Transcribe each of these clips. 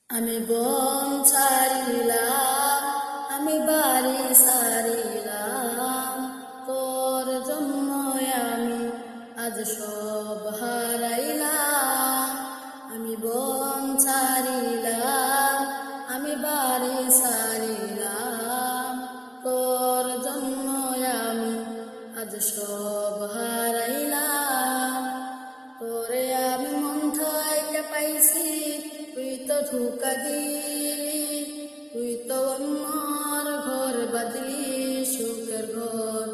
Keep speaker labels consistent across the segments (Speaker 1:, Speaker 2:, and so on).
Speaker 1: আমি বন ছাড়িলাম, আমি বাড়ি ছাড়িলাম, তোর জন্য আমি আজ সব হারাইলাম। আমি বন ছাড়িলাম, আমি বাড়ি ছাড়িলাম, তোর জন্য আমি আজ সব হারাইলাম। তোরে আমি মন থেকে পাইছি, তুই তো ধোঁকা দিলি, তুই তো অন্যর ঘর বাদলি সুখের ঘর,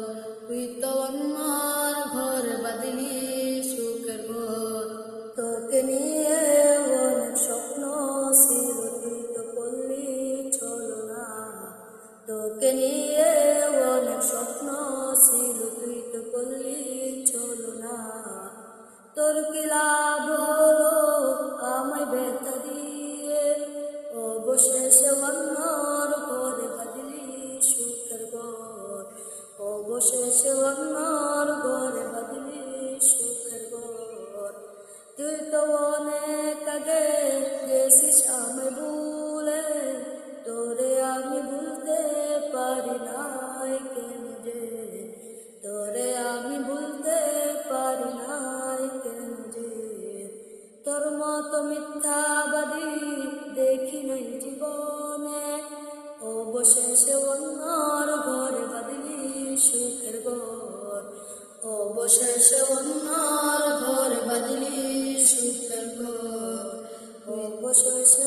Speaker 1: তুই তো অন্যর ঘর বাদলি সুখের ঘর। তোকে নিয়ে অনেক স্বপ্ন ছিল, তুই তো করলি ছলনা। তোকে নিয়ে অনেক স্বপ্ন ছিল, তুই তো করলি ছলনা। তোর কি লাভ হলো আমায় ব্যথা দিয়ে, অবশেষে অন্যর ঘরে বাঁধলি সুখের ঘর, অবশেষে অন্যর ঘরে বাঁধলি সুখের ঘর। তুই তো অনেক আগে গেছিস আমায় ভুলে, তোরে আমি ভুলতে পারি নাই কেন যে, তোরে আমি ভুলতে পারি নাই কেন যে। তোর মতো মিথ্যাবাদী দেখি নাই জীবনে, অবশেষে অন্যর ঘরে বাঁধলি সুখের ঘর, অবশেষে অন্যর ঘরে বাঁধলি সুখের ঘর, অবশেষে